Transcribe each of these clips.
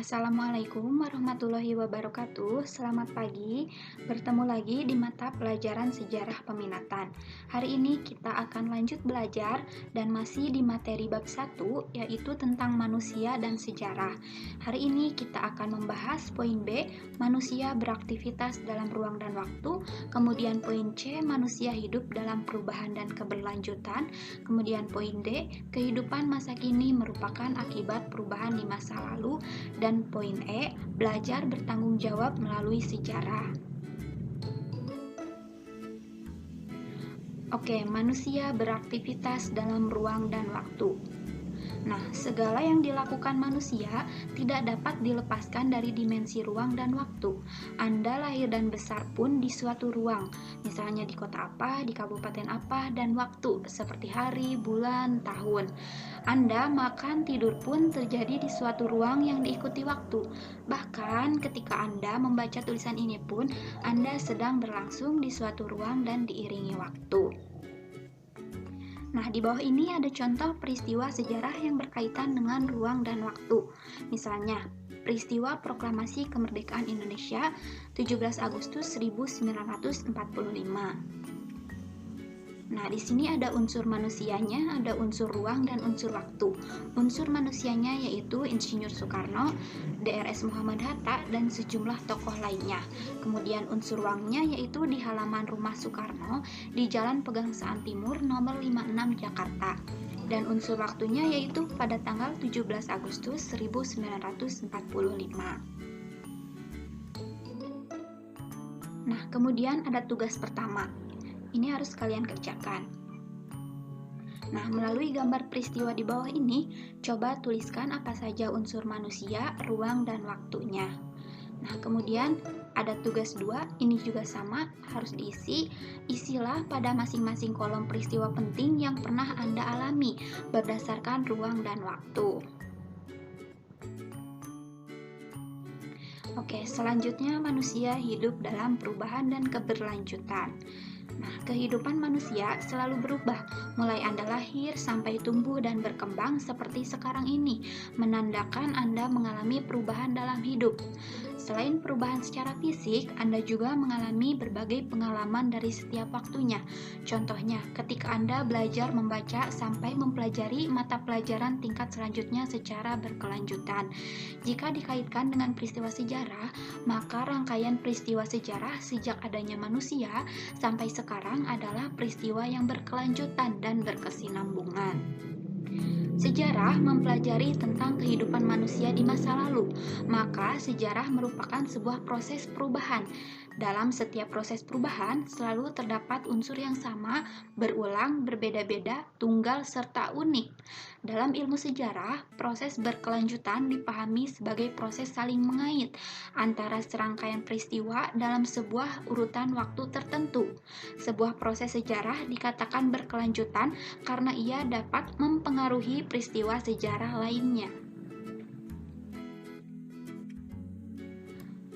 Assalamualaikum warahmatullahi wabarakatuh. Selamat pagi. Bertemu lagi di mata pelajaran sejarah peminatan. Hari ini kita akan lanjut belajar dan masih di materi bab 1, yaitu tentang manusia dan sejarah. Hari ini kita akan membahas poin B, manusia beraktivitas dalam ruang dan waktu. Kemudian poin C, manusia hidup dalam perubahan dan keberlanjutan. Kemudian poin D, kehidupan masa kini merupakan akibat perubahan di masa lalu. Dan poin E, belajar bertanggung jawab melalui sejarah. Oke, manusia beraktivitas dalam ruang dan waktu. Nah, segala yang dilakukan manusia tidak dapat dilepaskan dari dimensi ruang dan waktu. Anda lahir dan besar pun di suatu ruang, misalnya di kota apa, di kabupaten apa, dan waktu, seperti hari, bulan, tahun. Anda makan, tidur pun terjadi di suatu ruang yang diikuti waktu. Bahkan ketika Anda membaca tulisan ini pun, Anda sedang berlangsung di suatu ruang dan diiringi waktu. Nah, di bawah ini ada contoh peristiwa sejarah yang berkaitan dengan ruang dan waktu. Misalnya, peristiwa Proklamasi Kemerdekaan Indonesia 17 Agustus 1945. Nah, di sini ada unsur manusianya, ada unsur ruang dan unsur waktu. Unsur manusianya yaitu Insinyur Soekarno, DRS Muhammad Hatta, dan sejumlah tokoh lainnya. Kemudian unsur ruangnya yaitu di halaman rumah Soekarno di Jalan Pegangsaan Timur nomor 56 Jakarta. Dan unsur waktunya yaitu pada tanggal 17 Agustus 1945. Nah, kemudian ada tugas pertama. Ini harus kalian kerjakan. Nah, melalui gambar peristiwa di bawah ini, coba tuliskan apa saja unsur manusia, ruang, dan waktunya. Nah, kemudian ada tugas 2, ini juga sama, harus diisi. Isilah pada masing-masing kolom peristiwa penting yang pernah Anda alami berdasarkan ruang dan waktu. Oke, selanjutnya manusia hidup dalam perubahan dan keberlanjutan. Nah, kehidupan manusia selalu berubah, mulai Anda lahir sampai tumbuh dan berkembang seperti sekarang ini, menandakan Anda mengalami perubahan dalam hidup. Selain perubahan secara fisik, Anda juga mengalami berbagai pengalaman dari setiap waktunya. Contohnya, ketika Anda belajar membaca sampai mempelajari mata pelajaran tingkat selanjutnya secara berkelanjutan. Jika dikaitkan dengan peristiwa sejarah, maka rangkaian peristiwa sejarah sejak adanya manusia sampai sekarang adalah peristiwa yang berkelanjutan dan berkesinambungan. Sejarah mempelajari tentang kehidupan manusia di masa lalu, maka sejarah merupakan sebuah proses perubahan. Dalam setiap proses perubahan selalu terdapat unsur yang sama, berulang, berbeda-beda, tunggal, serta unik. Dalam ilmu sejarah, proses berkelanjutan dipahami sebagai proses saling mengait antara serangkaian peristiwa dalam sebuah urutan waktu tertentu. Sebuah proses sejarah dikatakan berkelanjutan karena ia dapat mempengaruhi peristiwa sejarah lainnya.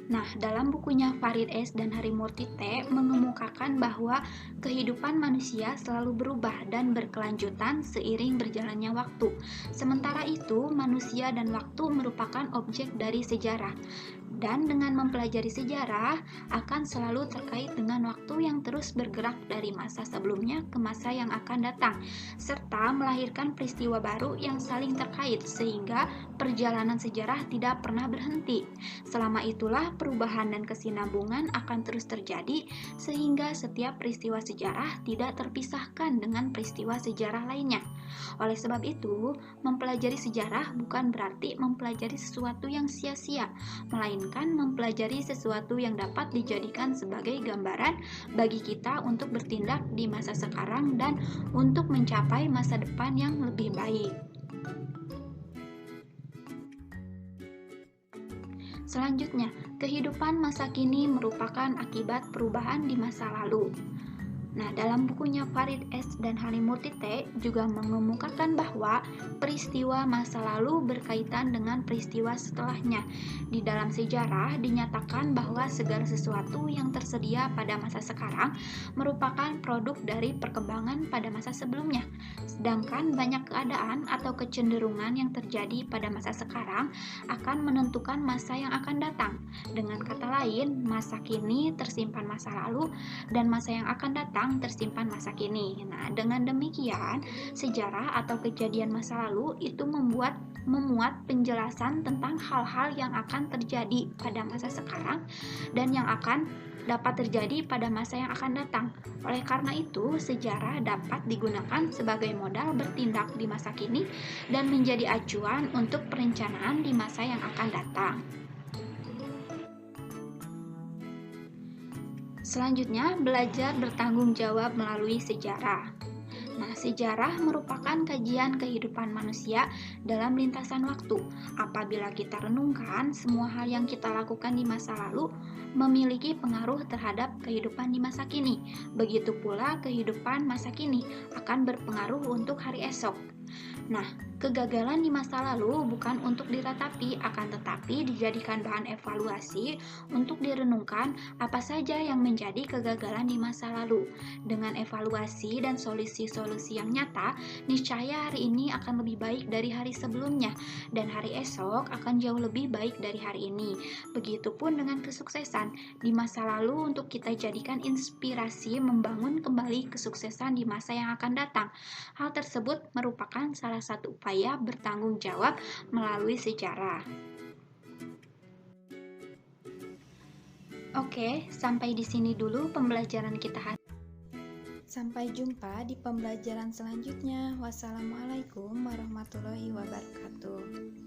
Nah, dalam bukunya Farid S. dan Harimurti T. mengemukakan bahwa kehidupan manusia selalu berubah dan berkelanjutan seiring berjalannya waktu. Sementara itu, manusia dan waktu merupakan objek dari sejarah. Dan dengan mempelajari sejarah akan selalu terkait dengan waktu yang terus bergerak dari masa sebelumnya ke masa yang akan datang, serta melahirkan peristiwa baru yang saling terkait sehingga perjalanan sejarah tidak pernah berhenti. Selama itulah perubahan dan kesinambungan akan terus terjadi sehingga setiap peristiwa sejarah tidak terpisahkan dengan peristiwa sejarah lainnya. Oleh sebab itu, mempelajari sejarah bukan berarti mempelajari sesuatu yang sia-sia, melainkan mempelajari sesuatu yang dapat dijadikan sebagai gambaran bagi kita untuk bertindak di masa sekarang dan untuk mencapai masa depan yang lebih baik. Selanjutnya, kehidupan masa kini merupakan akibat perubahan di masa lalu. Nah, dalam bukunya Farid S. dan Halimurti T. juga mengemukakan bahwa peristiwa masa lalu berkaitan dengan peristiwa setelahnya. Di dalam sejarah dinyatakan bahwa segala sesuatu yang tersedia pada masa sekarang merupakan produk dari perkembangan pada masa sebelumnya. Sedangkan banyak keadaan atau kecenderungan yang terjadi pada masa sekarang akan menentukan masa yang akan datang. Dengan kata lain, masa kini tersimpan masa lalu dan masa yang akan datang tersimpan masa kini. Nah, dengan demikian, sejarah atau kejadian masa lalu itu memuat penjelasan tentang hal-hal yang akan terjadi pada masa sekarang dan yang akan dapat terjadi pada masa yang akan datang. Oleh karena itu, sejarah dapat digunakan sebagai modal bertindak di masa kini dan menjadi acuan untuk perencanaan di masa yang akan datang. Selanjutnya, belajar bertanggung jawab melalui sejarah. Nah, sejarah merupakan kajian kehidupan manusia dalam lintasan waktu. Apabila kita renungkan, semua hal yang kita lakukan di masa lalu memiliki pengaruh terhadap kehidupan di masa kini. Begitu pula kehidupan masa kini akan berpengaruh untuk hari esok. Nah, kegagalan di masa lalu bukan untuk diratapi, akan tetapi dijadikan bahan evaluasi untuk direnungkan apa saja yang menjadi kegagalan di masa lalu. Dengan evaluasi dan solusi-solusi yang nyata, niscaya hari ini akan lebih baik dari hari sebelumnya, dan hari esok akan jauh lebih baik dari hari ini. Begitupun dengan kesuksesan di masa lalu untuk kita jadikan inspirasi membangun kembali kesuksesan di masa yang akan datang. Hal tersebut merupakan salah satu upaya bertanggung jawab melalui sejarah. Oke, sampai di sini dulu pembelajaran kita hari ini. Sampai jumpa di pembelajaran selanjutnya. Wassalamualaikum warahmatullahi wabarakatuh.